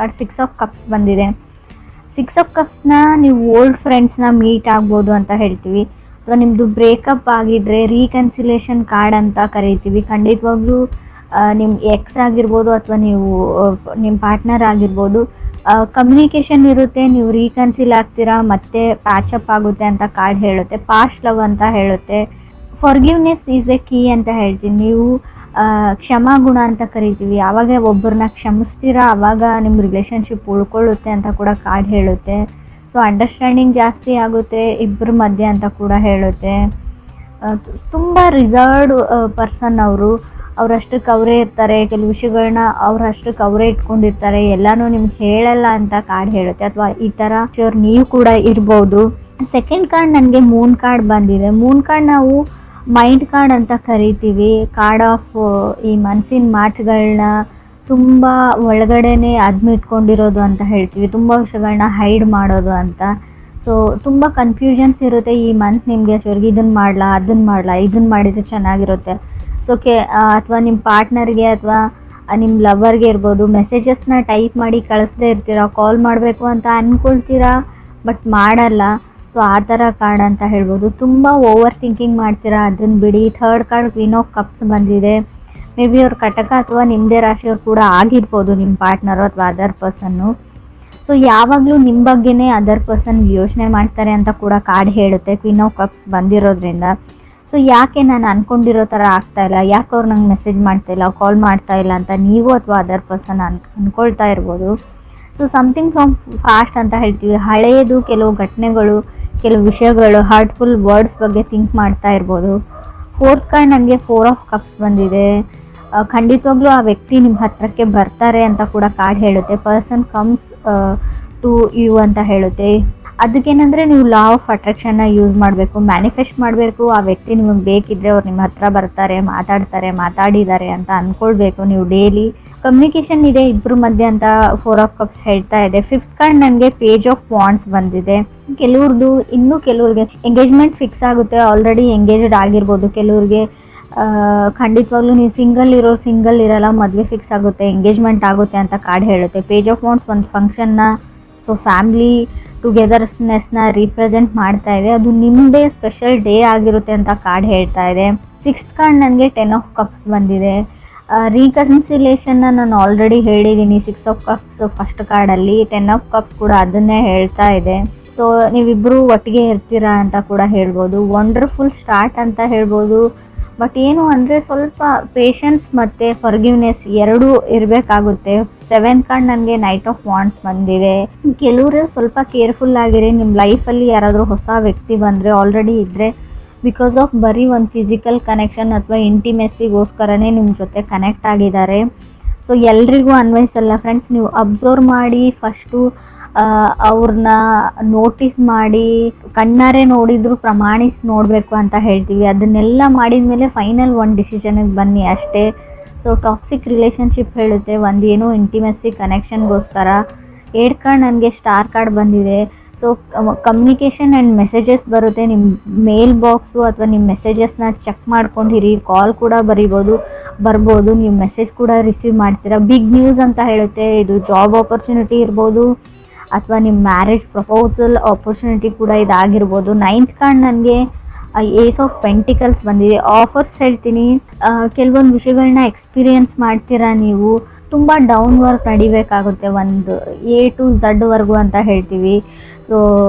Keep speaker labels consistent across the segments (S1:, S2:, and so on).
S1: Card 6 of cups ಬಂದಿದೆ. 6 of ಕಪ್ಸ್ನ ನೀವು old ಫ್ರೆಂಡ್ಸ್ನ meet ಆಗ್ಬೋದು ಅಂತ ಹೇಳ್ತೀವಿ. ಅಥವಾ ನಿಮ್ಮದು ಬ್ರೇಕಪ್ ಆಗಿದ್ರೆ ರೀಕನ್ಸಿಲೇಷನ್ ಕಾರ್ಡ್ ಅಂತ ಕರಿತೀವಿ. ಖಂಡಿತವಾಗ್ಲೂ ನಿಮ್ಮ ಎಕ್ಸ್ ಆಗಿರ್ಬೋದು ಅಥವಾ ನೀವು ನಿಮ್ಮ ಪಾರ್ಟ್ನರ್ ಆಗಿರ್ಬೋದು, ಕಮ್ಯುನಿಕೇಷನ್ ಇರುತ್ತೆ, ನೀವು ರೀಕನ್ಸಿಲ್ ಆಗ್ತೀರಾ, ಮತ್ತೆ ಪ್ಯಾಚಪ್ ಆಗುತ್ತೆ ಅಂತ ಕಾರ್ಡ್ ಹೇಳುತ್ತೆ. ಪಾಸ್ಟ್ ಲವ್ ಅಂತ ಹೇಳುತ್ತೆ. ಫಾರ್ಗಿವ್ನೆಸ್ ಈಸ್ ಎ ಕೀ ಅಂತ ಹೇಳ್ತೀನಿ. ನೀವು ಕ್ಷಮಾಗುಣ ಅಂತ ಕರಿತೀವಿ. ಯಾವಾಗ ಒಬ್ಬರನ್ನ ಕ್ಷಮಿಸ್ತೀರಾ ಆವಾಗ ನಿಮ್ಮ ರಿಲೇಷನ್ಶಿಪ್ ಉಳ್ಕೊಳ್ಳುತ್ತೆ ಅಂತ ಕೂಡ ಕಾರ್ಡ್ ಹೇಳುತ್ತೆ. ಸೊ ಅಂಡರ್ಸ್ಟ್ಯಾಂಡಿಂಗ್ ಜಾಸ್ತಿ ಆಗುತ್ತೆ ಇಬ್ಬರ ಮಧ್ಯೆ ಅಂತ ಕೂಡ ಹೇಳುತ್ತೆ. ತುಂಬ ರಿಸರ್ವ್ಡ್ ಪರ್ಸನ್ ಅವರು, ಅವರಷ್ಟಕ್ಕೆ ಅವರೇ ಇರ್ತಾರೆ. ಕೆಲವು ವಿಷಯಗಳನ್ನ ಅವರಷ್ಟಕ್ಕೆ ಅವರೇ ಇಟ್ಕೊಂಡಿರ್ತಾರೆ, ಎಲ್ಲನೂ ನಿಮ್ಗೆ ಹೇಳಲ್ಲ ಅಂತ ಕಾರ್ಡ್ ಹೇಳುತ್ತೆ. ಅಥವಾ ಈ ಥರ ನೀವು ಕೂಡ ಇರ್ಬೋದು. ಸೆಕೆಂಡ್ ಕಾರ್ಡ್ ನನಗೆ ಮೂನ್ ಕಾರ್ಡ್ ಬಂದಿದೆ. ಮೂನ್ ಕಾರ್ಡ್ ನಾವು ಮೈಂಡ್ ಕಾರ್ಡ್ ಅಂತ ಕರಿತೀವಿ. ಕಾರ್ಡ್ ಆಫ್ ಈ ಮನಸ್ಸಿನ ಮಾತುಗಳನ್ನ ತುಂಬ ಒಳಗಡೆನೆ ಅದ್ಮಿಟ್ಕೊಂಡಿರೋದು ಅಂತ ಹೇಳ್ತೀವಿ. ತುಂಬ ವಿಷಯಗಳನ್ನ ಹೈಡ್ ಮಾಡೋದು ಅಂತ. ಸೊ ತುಂಬ ಕನ್ಫ್ಯೂಷನ್ಸ್ ಇರುತ್ತೆ ಈ ಮಂತ್ ನಿಮಗೆ. ಅಷ್ಟವರೆಗೆ ಇದನ್ನು ಮಾಡಲಾ, ಅದನ್ನು ಮಾಡಲಾ, ಇದನ್ನು ಮಾಡಿದರೆ ಚೆನ್ನಾಗಿರುತ್ತೆ. ಸೊ ಅಥವಾ ನಿಮ್ಮ ಪಾರ್ಟ್ನರ್ಗೆ ಅಥವಾ ನಿಮ್ಮ ಲವರ್ಗೆ ಇರ್ಬೋದು, ಮೆಸೇಜಸ್ನ ಟೈಪ್ ಮಾಡಿ ಕಳಿಸ್ದೇ ಇರ್ತೀರಾ, ಕಾಲ್ ಮಾಡಬೇಕು ಅಂತ ಅಂದ್ಕೊಳ್ತೀರಾ ಬಟ್ ಮಾಡಲ್ಲ. ಸೊ ಆ ಥರ ಕಾರ್ಡ್ ಅಂತ ಹೇಳ್ಬೋದು. ತುಂಬ ಓವರ್ ಥಿಂಕಿಂಗ್ ಮಾಡ್ತೀರಾ, ಅದನ್ನು ಬಿಡಿ. Third card queen of cups ಬಂದಿದೆ. ಮೇ ಬಿ ಅವ್ರ ಕಟಕ ಅಥವಾ ನಿಮ್ಮದೇ ರಾಶಿಯವ್ರು ಕೂಡ ಆಗಿರ್ಬೋದು, ನಿಮ್ಮ ಪಾರ್ಟ್ನರು ಅಥವಾ ಅದರ್ ಪರ್ಸನ್ನು. ಸೊ ಯಾವಾಗಲೂ ನಿಮ್ಮ ಬಗ್ಗೆನೇ ಅದರ್ ಪರ್ಸನ್ ಯೋಚನೆ ಮಾಡ್ತಾರೆ ಅಂತ ಕೂಡ ಕಾರ್ಡ್ ಹೇಳುತ್ತೆ ಕ್ವೀನ್ ಆಫ್ ಕಪ್ಸ್ ಬಂದಿರೋದ್ರಿಂದ. ಸೊ ಯಾಕೆ ನಾನು ಅಂದ್ಕೊಂಡಿರೋ ಥರ ಆಗ್ತಾಯಿಲ್ಲ, ಯಾಕೆ ಅವ್ರು ನಂಗೆ ಮೆಸೇಜ್ ಮಾಡ್ತಾಯಿಲ್ಲ, ಕಾಲ್ ಮಾಡ್ತಾಯಿಲ್ಲ ಅಂತ ನೀವು ಅಥವಾ ಅದರ್ ಪರ್ಸನ್ ಅಂದ್ಕೊಳ್ತಾ ಇರ್ಬೋದು. ಸೊ ಸಮಥಿಂಗ್ ಫ್ರಮ್ ಫಾಸ್ಟ್ ಅಂತ ಹೇಳ್ತೀವಿ. ಹಳೆಯದು ಕೆಲವು ಘಟನೆಗಳು, ಕೆಲವು ವಿಷಯಗಳು, ಹಾರ್ಟ್ಫುಲ್ ವರ್ಡ್ಸ್ ಬಗ್ಗೆ ಥಿಂಕ್ ಮಾಡ್ತಾ ಇರ್ಬೋದು. ಫೋರ್ತ್ ಕಾರ್ಡ್ ನನಗೆ 4 ಆಫ್ ಕಪ್ಸ್ ಬಂದಿದೆ. ಖಂಡಿತವಾಗ್ಲೂ ಆ ವ್ಯಕ್ತಿ ನಿಮ್ಮ ಹತ್ರಕ್ಕೆ ಬರ್ತಾರೆ ಅಂತ ಕೂಡ ಕಾರ್ಡ್ ಹೇಳುತ್ತೆ. ಪರ್ಸನ್ ಕಮ್ಸ್ ಟು ಯು ಅಂತ ಹೇಳುತ್ತೆ. ಅದಕ್ಕೇನೆಂದರೆ ನೀವು ಲಾ ಆಫ್ ಅಟ್ರಾಕ್ಷನ್ನ ಯೂಸ್ ಮಾಡಬೇಕು, ಮ್ಯಾನಿಫೆಸ್ಟ್ ಮಾಡಬೇಕು. ಆ ವ್ಯಕ್ತಿ ನಿಮಗೆ ಬೇಕಿದ್ದರೆ ಅವ್ರು ನಿಮ್ಮ ಹತ್ರ ಬರ್ತಾರೆ, ಮಾತಾಡಿದ್ದಾರೆ ಅಂತ ಅಂದ್ಕೊಳ್ಬೇಕು ನೀವು ಡೈಲಿ. ಕಮ್ಯುನಿಕೇಷನ್ ಇದೆ ಇಬ್ಬರ ಮಧ್ಯೆ ಅಂತ 4 ಆಫ್ ಕಪ್ಸ್ ಹೇಳ್ತಾ ಇದೆ. ಫಿಫ್ತ್ ಕಾರ್ಡ್ ನನಗೆ ಪೇಜ್ ಆಫ್ ವಾಂಡ್ಸ್ ಬಂದಿದೆ. ಕೆಲವ್ರದ್ದು ಕೆಲವ್ರಿಗೆ ಎಂಗೇಜ್ಮೆಂಟ್ ಫಿಕ್ಸ್ ಆಗುತ್ತೆ, ಆಲ್ರೆಡಿ ಎಂಗೇಜ್ಡ್ ಆಗಿರ್ಬೋದು. ಕೆಲವ್ರಿಗೆ ಖಂಡಿತವಾಗ್ಲೂ ನೀವು ಸಿಂಗಲ್ ಇರಲ್ಲ, ಮದುವೆ ಫಿಕ್ಸ್ ಆಗುತ್ತೆ, ಎಂಗೇಜ್ಮೆಂಟ್ ಆಗುತ್ತೆ ಅಂತ ಕಾರ್ಡ್ ಹೇಳುತ್ತೆ. ಪೇಜ್ ಆಫ್ ವಾಂಡ್ಸ್ ಒಂದು ಫಂಕ್ಷನ್ನ, ಸೊ ಫ್ಯಾಮಿಲಿ ಟುಗೆದರ್ನೆಸ್ನ ರೀಪ್ರೆಸೆಂಟ್ ಮಾಡ್ತಾ ಇದೆ. ಅದು ನಿಮ್ಮದೇ ಸ್ಪೆಷಲ್ ಡೇ ಆಗಿರುತ್ತೆ ಅಂತ ಕಾರ್ಡ್ ಹೇಳ್ತಾ ಇದೆ. 6th ಕಾರ್ಡ್ ನನಗೆ 10 ಆಫ್ ಕಪ್ಸ್ ಬಂದಿದೆ. ರೀಕನ್ಸಿಲೇಷನ್ನ ನಾನು ಆಲ್ರೆಡಿ ಹೇಳಿದ್ದೀನಿ 6 ಆಫ್ ಕಪ್ಸ್ ಫಸ್ಟ್ ಕಾರ್ಡಲ್ಲಿ. 10 ಆಫ್ ಕಪ್ಸ್ ಕೂಡ ಅದನ್ನೇ ಹೇಳ್ತಾ ಇದೆ. ಸೊ ನೀವಿಬ್ಬರು ಒಟ್ಟಿಗೆ ಇರ್ತೀರಾ ಅಂತ ಕೂಡ ಹೇಳ್ಬೋದು. ವಂಡರ್ಫುಲ್ ಸ್ಟಾರ್ಟ್ ಅಂತ ಹೇಳ್ಬೋದು. ಬಟ್ ಏನು ಅಂದರೆ ಸ್ವಲ್ಪ ಪೇಷನ್ಸ್ ಮತ್ತು ಫರ್ಗಿವ್ನೆಸ್ ಎರಡೂ ಇರಬೇಕಾಗುತ್ತೆ. 7th ಕಾರ್ಡ್ ನನಗೆ ನೈಟ್ ಆಫ್ ವಾಂಡ್ಸ್ ಬಂದಿದೆ. ಕೆಲವರು ಸ್ವಲ್ಪ ಕೇರ್ಫುಲ್ ಆಗಿರಿ. ನಿಮ್ಮ ಲೈಫಲ್ಲಿ ಯಾರಾದರೂ ಹೊಸ ವ್ಯಕ್ತಿ ಬಂದರೆ, ಆಲ್ರೆಡಿ ಇದ್ದರೆ, ಬಿಕಾಸ್ ಆಫ್ ಬರೀ ಒಂದು ಫಿಸಿಕಲ್ ಕನೆಕ್ಷನ್ ಅಥವಾ ಇಂಟಿಮೆಸಿಗೋಸ್ಕರನೇ ನಿಮ್ಮ ಜೊತೆ ಕನೆಕ್ಟ್ ಆಗಿದ್ದಾರೆ. ಸೊ ಎಲ್ರಿಗೂ ಅನ್ವಯಿಸಲ್ಲ ಫ್ರೆಂಡ್ಸ್. ನೀವು ಅಬ್ಸರ್ವ್ ಮಾಡಿ ಫಸ್ಟು ಅವ್ರನ್ನ ನೋಟಿಸ್ ಮಾಡಿ, ಕಣ್ಣಾರೆ ನೋಡಿದ್ರು ಪ್ರಮಾಣಿಸಿ ನೋಡಬೇಕು ಅಂತ ಹೇಳ್ತೀವಿ. ಅದನ್ನೆಲ್ಲ ಮಾಡಿದ ಮೇಲೆ ಫೈನಲ್ ಒಂದು ಡಿಸಿಷನಿಗೆ ಬನ್ನಿ ಅಷ್ಟೇ. ಸೊ ಟಾಕ್ಸಿಕ್ ರಿಲೇಷನ್ಶಿಪ್ ಹೇಳುತ್ತೆ, ಒಂದೇನೋ ಇಂಟಿಮೆಸಿ ಕನೆಕ್ಷನ್ಗೋಸ್ಕರ. 8th ಕಾರ್ಡ್ ನನಗೆ ಸ್ಟಾರ್ ಕಾರ್ಡ್ ಬಂದಿದೆ. ಸೊ ಕಮ್ಯುನಿಕೇಷನ್ ಆ್ಯಂಡ್ ಮೆಸೇಜಸ್ ಬರುತ್ತೆ. ನಿಮ್ಮ ಮೇಲ್ ಬಾಕ್ಸು ಅಥವಾ ನಿಮ್ಮ ಮೆಸೇಜಸ್ನ ಚೆಕ್ ಮಾಡ್ಕೊಂಡಿರಿ. ಕಾಲ್ ಕೂಡ ಬರ್ಬೋದು, ನೀವು ಮೆಸೇಜ್ ಕೂಡ ರಿಸೀವ್ ಮಾಡ್ತೀರಾ. ಬಿಗ್ ನ್ಯೂಸ್ ಅಂತ ಹೇಳುತ್ತೆ. ಇದು ಜಾಬ್ ಆಪರ್ಚುನಿಟಿ ಇರ್ಬೋದು ಅಥವಾ ನಿಮ್ಮ ಮ್ಯಾರೇಜ್ ಪ್ರಪೋಸಲ್ ಆಪರ್ಚುನಿಟಿ ಕೂಡ ಇದಾಗಿರ್ಬೋದು. 9th ಕಾರ್ಡ್ ನನಗೆ ಏಸ್ ಆಫ್ ಪೆಂಟಿಕಲ್ಸ್ ಬಂದಿದೆ. ಆಫರ್ಸ್ ಹೇಳ್ತೀನಿ. ಕೆಲವೊಂದು ವಿಷಯಗಳನ್ನ ಎಕ್ಸ್ಪೀರಿಯನ್ಸ್ ಮಾಡ್ತೀರಾ ನೀವು. ತುಂಬ ಡೌನ್ ವರ್ಕ್ ನಡಿಬೇಕಾಗುತ್ತೆ, ಒಂದು A to Z ವರ್ಗು ಅಂತ ಹೇಳ್ತೀವಿ. ಸೊ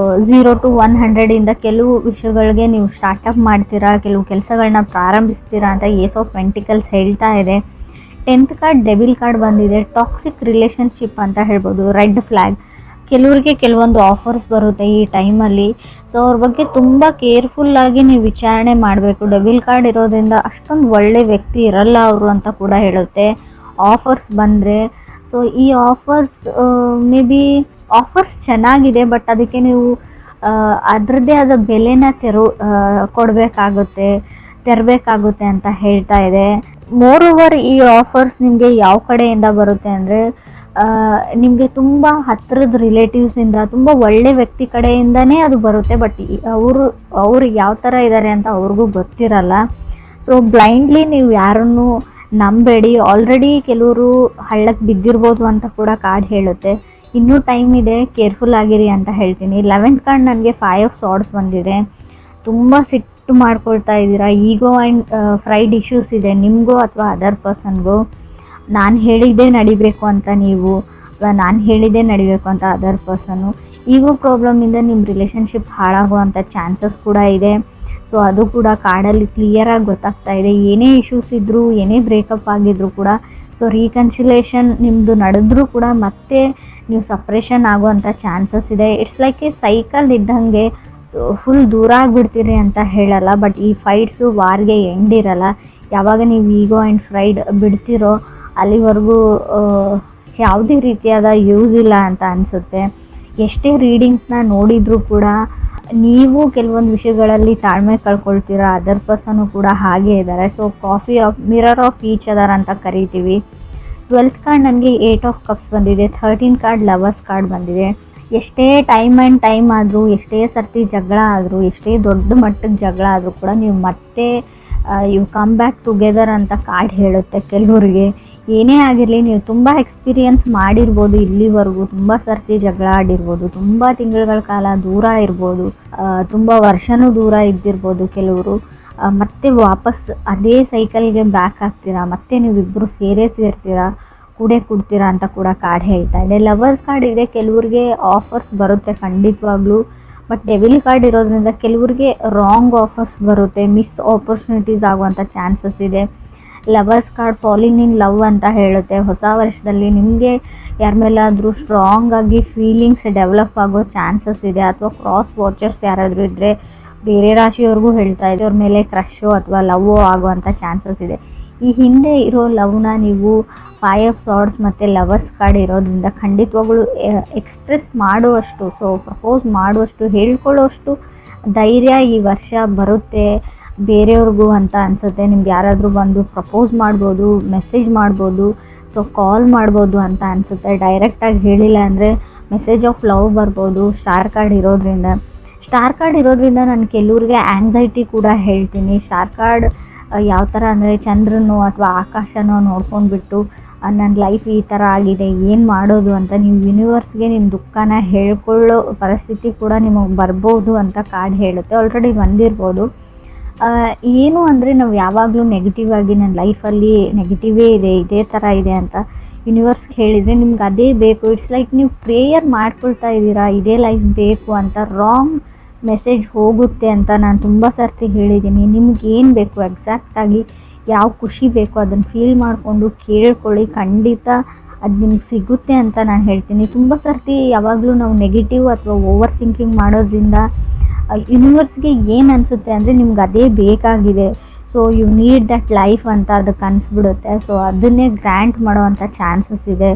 S1: 0 to 100 ಕೆಲವು ವಿಷಯಗಳಿಗೆ ನೀವು ಸ್ಟಾರ್ಟಪ್ ಮಾಡ್ತೀರಾ, ಕೆಲವು ಕೆಲಸಗಳನ್ನ ಪ್ರಾರಂಭಿಸ್ತೀರಾ ಅಂತ ಏಸ್ ಆಫ್ ಪೆಂಟಿಕಲ್ಸ್ ಹೇಳ್ತಾ ಇದೆ. 10th ಕಾರ್ಡ್ ಡೆವಿಲ್ ಕಾರ್ಡ್ ಬಂದಿದೆ. ಟಾಕ್ಸಿಕ್ ರಿಲೇಷನ್ಶಿಪ್ ಅಂತ ಹೇಳ್ಬೋದು. Red flag. ಕೆಲವ್ರಿಗೆ ಕೆಲವೊಂದು ಆಫರ್ಸ್ ಬರುತ್ತೆ ಈ ಟೈಮಲ್ಲಿ. ಸೊ ಅವ್ರ ಬಗ್ಗೆ ತುಂಬ ಕೇರ್ಫುಲ್ಲಾಗಿ ನೀವು ವಿಚಾರಣೆ ಮಾಡಬೇಕು. ಡೆವಿಲ್ ಕಾರ್ಡ್ ಇರೋದ್ರಿಂದ ಅಷ್ಟೊಂದು ಒಳ್ಳೆ ವ್ಯಕ್ತಿ ಇರಲ್ಲ ಅವರು ಅಂತ ಕೂಡ ಹೇಳುತ್ತೆ ಆಫರ್ಸ್ ಬಂದರೆ. ಸೊ ಈ ಆಫರ್ಸ್ ಮೇ ಬಿ ಆಫರ್ಸ್ ಚೆನ್ನಾಗಿದೆ, ಬಟ್ ಅದಕ್ಕೆ ನೀವು ಅದರದ್ದೇ ಆದ ಬೆಲೆನ ತೆರಬೇಕಾಗುತ್ತೆ ಅಂತ ಹೇಳ್ತಾ ಇದೆ. ಮೋರ್ ಓವರ್ ಈ ಆಫರ್ಸ್ ನಿಮಗೆ ಯಾವ ಕಡೆಯಿಂದ ಬರುತ್ತೆ ಅಂದರೆ, ನಿಮಗೆ ತುಂಬ ಹತ್ತಿರದ ರಿಲೇಟಿವ್ಸಿಂದ, ತುಂಬ ಒಳ್ಳೆ ವ್ಯಕ್ತಿ ಕಡೆಯಿಂದನೇ ಅದು ಬರುತ್ತೆ. ಬಟ್ ಅವರು ಯಾವ ಥರ ಇದ್ದಾರೆ ಅಂತ ಅವ್ರಿಗೂ ಗೊತ್ತಿರಲ್ಲ. ಸೊ ಬ್ಲೈಂಡ್ಲಿ ನೀವು ಯಾರನ್ನು ನಂಬೇಡಿ. ಆಲ್ರೆಡಿ ಕೆಲವರು ಹಳ್ಳಕ್ಕೆ ಬಿದ್ದಿರ್ಬೋದು ಅಂತ ಕೂಡ ಕಾರ್ಡ್ ಹೇಳುತ್ತೆ. ಇನ್ನೂ ಟೈಮ್ ಇದೆ, ಕೇರ್ಫುಲ್ ಆಗಿರಿ ಅಂತ ಹೇಳ್ತೀನಿ. 11th ಕಾರ್ಡ್ ನನಗೆ 5 ಆಫ್ ಸಾರ್ಡ್ಸ್ ಬಂದಿದೆ. ತುಂಬ ಸಿಟ್ಟು ಮಾಡ್ಕೊಳ್ತಾ ಇದ್ದೀರಾ, ಈಗೋ ಆ್ಯಂಡ್ ಫ್ರೈಡ್ ಇಶ್ಯೂಸ್ ಇದೆ ನಿಮಗೂ ಅಥವಾ ಅದರ್ ಪರ್ಸನ್ಗೂ. ನಾನು ಹೇಳಿದ್ದೇ ನಡಿಬೇಕು ಅಂತ ನೀವು, ಅಥವಾ ನಾನು ಹೇಳಿದ್ದೇ ನಡಿಬೇಕು ಅಂತ ಅದರ್ ಪರ್ಸನ್ನು. ಈಗೋ ಪ್ರಾಬ್ಲಮಿಂದ ನಿಮ್ಮ ರಿಲೇಷನ್ಶಿಪ್ ಹಾಳಾಗುವಂಥ ಚಾನ್ಸಸ್ ಕೂಡ ಇದೆ. ಸೊ ಅದು ಕೂಡ ಕಾರ್ಡಲ್ಲಿ ಕ್ಲಿಯರಾಗಿ ಗೊತ್ತಾಗ್ತಾ ಇದೆ. ಏನೇ ಇಶ್ಯೂಸ್ ಇದ್ದರೂ, ಏನೇ ಬ್ರೇಕಪ್ ಆಗಿದ್ರೂ ಕೂಡ, ಸೊ ರೀಕನ್ಸಿಲೇಷನ್ ನಿಮ್ಮದು ನಡೆದ್ರೂ ಕೂಡ ಮತ್ತೆ ನೀವು ಸಪ್ರೇಷನ್ ಆಗುವಂಥ ಚಾನ್ಸಸ್ ಇದೆ. ಇಟ್ಸ್ ಲೈಕ್ ಎ ಸೈಕಲ್ ಇದ್ದಂಗೆ. ಫುಲ್ ದೂರ ಆಗಿಬಿಡ್ತೀರಿ ಅಂತ ಹೇಳಲ್ಲ, ಬಟ್ ಈ ಫೈಟ್ಸು ವಾರ್ಗೆ ಎಂಡ್ ಇರಲ್ಲ. ಯಾವಾಗ ನೀವು ಈಗೋ ಆ್ಯಂಡ್ ಫ್ರೈಡ್ ಬಿಡ್ತಿರೋ ಅಲ್ಲಿವರೆಗೂ ಯಾವುದೇ ರೀತಿಯಾದ ಯೂಸ್ ಇಲ್ಲ ಅಂತ ಅನಿಸುತ್ತೆ. ಎಷ್ಟೇ ರೀಡಿಂಗ್ಸ್ನ ನೋಡಿದರೂ ಕೂಡ ನೀವು ಕೆಲವೊಂದು ವಿಷಯಗಳಲ್ಲಿ ತಾಳ್ಮೆ ಕಳ್ಕೊಳ್ತೀರಾ, ಅದರ್ ಪರ್ಸನು ಕೂಡ ಹಾಗೇ ಇದ್ದಾರೆ. So coffee of mirror of each other ಅಂತ ಕರಿತೀವಿ. 12th ಕಾರ್ಡ್ ನನಗೆ 8 ಆಫ್ ಕಪ್ಸ್ ಬಂದಿದೆ. 13th ಕಾರ್ಡ್ ಲವರ್ಸ್ ಕಾರ್ಡ್ ಬಂದಿದೆ. ಎಷ್ಟೇ ಟೈಮ್ ಆದರೂ, ಎಷ್ಟೇ ಸರ್ತಿ ಜಗಳ ಆದರೂ, ಎಷ್ಟೇ ದೊಡ್ಡ ಮಟ್ಟದ ಜಗಳ ಆದರೂ ಕೂಡ ನೀವು ಮತ್ತೆ ಯು ಕಮ್ ಬ್ಯಾಕ್ ಟುಗೆದರ್ ಅಂತ ಕಾರ್ಡ್ ಹೇಳುತ್ತೆ ಕೆಲವರಿಗೆ. ಏನೇ ಆಗಿರಲಿ, ನೀವು ತುಂಬ ಎಕ್ಸ್ಪೀರಿಯನ್ಸ್ ಮಾಡಿರ್ಬೋದು ಇಲ್ಲಿವರೆಗೂ, ತುಂಬ ಸರ್ತಿ ಜಗಳ ಆಡಿರ್ಬೋದು, ತುಂಬ ತಿಂಗಳ ಕಾಲ ದೂರ ಇರ್ಬೋದು, ತುಂಬ ವರ್ಷನೂ ದೂರ ಇದ್ದಿರ್ಬೋದು ಕೆಲವರು. ಮತ್ತೆ ವಾಪಸ್ ಅದೇ ಸೈಕಲ್ಗೆ ಬ್ಯಾಕ್ ಆಗ್ತೀರಾ, ಮತ್ತೆ ನೀವಿಬ್ಬರು ಸೇರ್ತೀರಾ, ಕೂಡ್ತೀರಾ ಅಂತ ಕೂಡ ಕಾರ್ಡ್ ಹೇಳ್ತಾ ಇದೆ. ಲವರ್ಸ್ ಕಾರ್ಡ್ ಇದೆ, ಕೆಲವ್ರಿಗೆ ಆಫರ್ಸ್ ಬರುತ್ತೆ ಖಂಡಿತವಾಗ್ಲೂ. ಬಟ್ ಡೆವಿಲ್ ಕಾರ್ಡ್ ಇರೋದ್ರಿಂದ ಕೆಲವ್ರಿಗೆ ರಾಂಗ್ ಆಫರ್ಸ್ ಬರುತ್ತೆ, ಮಿಸ್ ಆಪರ್ಚುನಿಟೀಸ್ ಆಗುವಂಥ ಚಾನ್ಸಸ್ ಇದೆ. Lovers card falling in love ಅಂತ ಹೇಳುತ್ತೆ. ಹೊಸ ವರ್ಷದಲ್ಲಿ ನಿಮಗೆ ಯಾರ ಮೇಲಾದರೂ ಸ್ಟ್ರಾಂಗ್ ಆಗಿ ಫೀಲಿಂಗ್ಸ್ ಡೆವಲಪ್ ಆಗೋ ಚಾನ್ಸಸ್ ಇದೆ. ಅಥವಾ ಕ್ರಾಸ್ ವಾಚರ್ಸ್ ಯಾರಾದರೂ ಇದ್ದರೆ, ಬೇರೆ ರಾಶಿಯವ್ರಿಗೂ ಹೇಳ್ತಾ ಇದೆ, ಅವ್ರ ಮೇಲೆ ಕ್ರಶೋ ಅಥವಾ ಲವ್ವೋ ಆಗುವಂಥ ಚಾನ್ಸಸ್ ಇದೆ. ಈ ಹಿಂದೆ ಇರೋ ಲವ್ನ ನೀವು 5 ಆಫ್ ಸಾರ್ಡ್ಸ್ ಮತ್ತು ಲವರ್ಸ್ ಕಾರ್ಡ್ ಇರೋದ್ರಿಂದ ಖಂಡಿತವಾಗ್ಲೂ ಎಕ್ಸ್ಪ್ರೆಸ್ ಮಾಡುವಷ್ಟು, ಸೊ ಪ್ರಪೋಸ್ ಮಾಡುವಷ್ಟು, ಹೇಳ್ಕೊಳ್ಳೋಷ್ಟು ಧೈರ್ಯ ಈ ವರ್ಷ ಬರುತ್ತೆ ಬೇರೆಯವ್ರಿಗೂ ಅಂತ ಅನಿಸುತ್ತೆ. ನಿಮ್ಗೆ ಯಾರಾದರೂ ಬಂದು ಪ್ರಪೋಸ್ ಮಾಡ್ಬೋದು, ಮೆಸೇಜ್ ಮಾಡ್ಬೋದು, ಸೊ ಕಾಲ್ ಮಾಡ್ಬೋದು ಅಂತ ಅನಿಸುತ್ತೆ. ಡೈರೆಕ್ಟಾಗಿ ಹೇಳಿಲ್ಲ ಅಂದರೆ ಮೆಸೇಜ್ ಆಫ್ ಲವ್ ಬರ್ಬೋದು ಸ್ಟಾರ್ ಕಾರ್ಡ್ ಇರೋದ್ರಿಂದ ನಾನು ಕೆಲವ್ರಿಗೆ ಆ್ಯಂಗ್ಸೈಟಿ ಕೂಡ ಹೇಳ್ತೀನಿ. ಸ್ಟಾರ್ ಕಾರ್ಡ್ ಯಾವ ಥರ ಅಂದರೆ ಚಂದ್ರನೋ ಅಥವಾ ಆಕಾಶನೋ ನೋಡ್ಕೊಂಡ್ಬಿಟ್ಟು ನನ್ನ ಲೈಫ್ ಈ ಥರ ಆಗಿದೆ, ಏನು ಮಾಡೋದು ಅಂತ ನೀವು ಯೂನಿವರ್ಸ್ಗೆ ನಿಮ್ಮ ದುಃಖನ ಹೇಳ್ಕೊಳ್ಳೋ ಪರಿಸ್ಥಿತಿ ಕೂಡ ನಿಮಗೆ ಬರ್ಬೋದು ಅಂತ ಕಾರ್ಡ್ ಹೇಳುತ್ತೆ. ಆಲ್ರೆಡಿ ಬಂದಿರ್ಬೋದು. ಏನು ಅಂದರೆ ನಾವು ಯಾವಾಗಲೂ ನೆಗೆಟಿವ್ ಆಗಿ ನನ್ನ ಲೈಫಲ್ಲಿ ನೆಗೆಟಿವೇ ಇದೆ, ಇದೇ ಥರ ಇದೆ ಅಂತ ಯೂನಿವರ್ಸ್ಗೆ ಹೇಳಿದರೆ ನಿಮ್ಗೆ ಅದೇ ಬೇಕು. ಇಟ್ಸ್ ಲೈಕ್ ನೀವು ಪ್ರೇಯರ್ ಮಾಡ್ಕೊಳ್ತಾ ಇದ್ದೀರಾ, ಇದೇ ಲೈಫ್ ಬೇಕು ಅಂತ. ರಾಂಗ್ ಮೆಸೇಜ್ ಹೋಗುತ್ತೆ ಅಂತ ನಾನು ತುಂಬ ಸರ್ತಿ ಹೇಳಿದ್ದೀನಿ. ನಿಮ್ಗೇನು ಬೇಕು ಎಕ್ಸಾಕ್ಟಾಗಿ, ಯಾವ ಖುಷಿ ಬೇಕು ಅದನ್ನು ಫೀಲ್ ಮಾಡಿಕೊಂಡು ಕೇಳ್ಕೊಳ್ಳಿ, ಖಂಡಿತ ಅದು ನಿಮ್ಗೆ ಸಿಗುತ್ತೆ ಅಂತ ನಾನು ಹೇಳ್ತೀನಿ. ತುಂಬ ಸರ್ತಿ ಯಾವಾಗಲೂ ನಾವು ನೆಗೆಟಿವ್ ಅಥವಾ ಓವರ್ ಥಿಂಕಿಂಗ್ ಮಾಡೋದ್ರಿಂದ ಯೂನಿವರ್ಸ್ಗೆ ಏನು ಅನಿಸುತ್ತೆ ಅಂದರೆ ನಿಮ್ಗೆ ಅದೇ ಬೇಕಾಗಿದೆ, so you need that life ಅಂತ ಅದಕ್ಕೆ ಅನಿಸ್ಬಿಡುತ್ತೆ. ಸೊ ಅದನ್ನೇ ಗ್ರ್ಯಾಂಟ್ ಮಾಡೋವಂಥ ಚಾನ್ಸಸ್ ಇದೆ.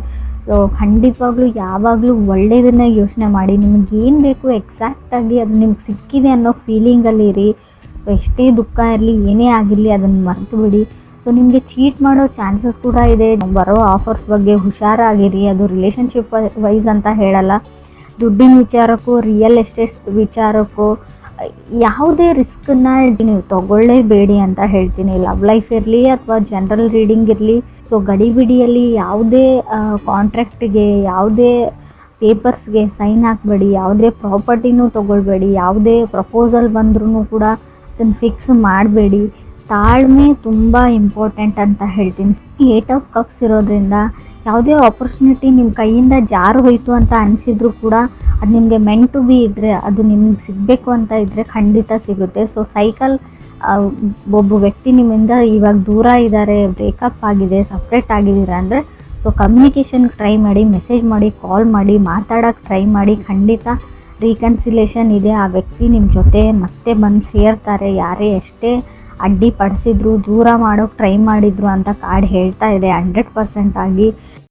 S1: ಸೊ ಖಂಡಿತವಾಗ್ಲೂ ಯಾವಾಗಲೂ ಒಳ್ಳೆಯದನ್ನೇ ಯೋಚನೆ ಮಾಡಿ, ನಿಮಗೇನು ಬೇಕು ಎಕ್ಸಾಕ್ಟಾಗಿ ಅದು ನಿಮ್ಗೆ ಸಿಕ್ಕಿದೆ ಅನ್ನೋ ಫೀಲಿಂಗಲ್ಲಿ ಇರಿ. ಸೊ ಎಷ್ಟೇ ದುಃಖ ಇರಲಿ, ಏನೇ ಆಗಿರಲಿ ಅದನ್ನು ಮರೆತು ಬಿಡಿ. ಸೊ ನಿಮಗೆ ಚೀಟ್ ಮಾಡೋ ಚಾನ್ಸಸ್ ಕೂಡ ಇದೆ. ಬರೋ ಆಫರ್ಸ್ ಬಗ್ಗೆ ಹುಷಾರಾಗಿರಿ. ಅದು ರಿಲೇಷನ್ಶಿಪ್ ವೈಸ್ ಅಂತ ಹೇಳಲ್ಲ, ದುಡ್ಡಿನ ವಿಚಾರಕ್ಕೂ, ರಿಯಲ್ ಎಸ್ಟೇಟ್ ವಿಚಾರಕ್ಕೂ ಯಾವುದೇ ರಿಸ್ಕನ್ನ ನೀವು ತಗೊಳ್ಳೇಬೇಡಿ ಅಂತ ಹೇಳ್ತೀನಿ. ಲವ್ ಲೈಫ್ ಇರಲಿ ಅಥವಾ ಜನರಲ್ ರೀಡಿಂಗ್ ಇರಲಿ, ಸೊ ಗಡಿಬಿಡಿಯಲ್ಲಿ ಯಾವುದೇ ಕಾಂಟ್ರಾಕ್ಟ್ಗೆ, ಯಾವುದೇ ಪೇಪರ್ಸ್ಗೆ ಸೈನ್ ಹಾಕಬೇಡಿ, ಯಾವುದೇ ಪ್ರಾಪರ್ಟಿನೂ ತೊಗೊಳ್ಬೇಡಿ, ಯಾವುದೇ ಪ್ರಪೋಸಲ್ ಬಂದ್ರೂ ಕೂಡ ಅದನ್ನು ಫಿಕ್ಸ್ ಮಾಡಬೇಡಿ. ತಾಳ್ಮೆ ತುಂಬ ಇಂಪಾರ್ಟೆಂಟ್ ಅಂತ ಹೇಳ್ತೀನಿ. 8 ಆಫ್ ಕಪ್ಸ್ ಇರೋದ್ರಿಂದ ಯಾವುದೇ ಆಪರ್ಚುನಿಟಿ ನಿಮ್ಮ ಕೈಯಿಂದ ಜಾರು ಹೋಯಿತು ಅಂತ ಅನಿಸಿದ್ರು ಕೂಡ ಅದು ನಿಮಗೆ ಮೆಂಟ್ ಟು ಬಿ ಇದ್ದರೆ, ಅದು ನಿಮ್ಗೆ ಸಿಗಬೇಕು ಅಂತ ಇದ್ದರೆ ಖಂಡಿತ ಸಿಗುತ್ತೆ. ಸೊ ಸೈಕಲ್, ಒಬ್ಬ ವ್ಯಕ್ತಿ ನಿಮ್ಮಿಂದ ಇವಾಗ ದೂರ ಇದ್ದಾರೆ, ಬ್ರೇಕಪ್ ಆಗಿದೆ, ಸಪ್ರೇಟ್ ಆಗಿದ್ದೀರಾ ಅಂದರೆ ಸೊ ಕಮ್ಯುನಿಕೇಷನ್ಗೆ ಟ್ರೈ ಮಾಡಿ, ಮೆಸೇಜ್ ಮಾಡಿ, ಕಾಲ್ ಮಾಡಿ, ಮಾತಾಡೋಕ್ಕೆ ಟ್ರೈ ಮಾಡಿ. ಖಂಡಿತ ರೀಕನ್ಸಿಲೇಷನ್ ಇದೆ. ಆ ವ್ಯಕ್ತಿ ನಿಮ್ಮ ಜೊತೆ ಮತ್ತೆ ಬಂದು ಸೇರ್ತಾರೆ. ಯಾರೇ ಎಷ್ಟೇ ಅಡ್ಡಿಪಡಿಸಿದ್ರು, ದೂರ ಮಾಡೋಕ್ಕೆ ಟ್ರೈ ಮಾಡಿದ್ರು ಅಂತ ಕಾರ್ಡ್ ಹೇಳ್ತಾ ಇದೆ 100% ಆಗಿ.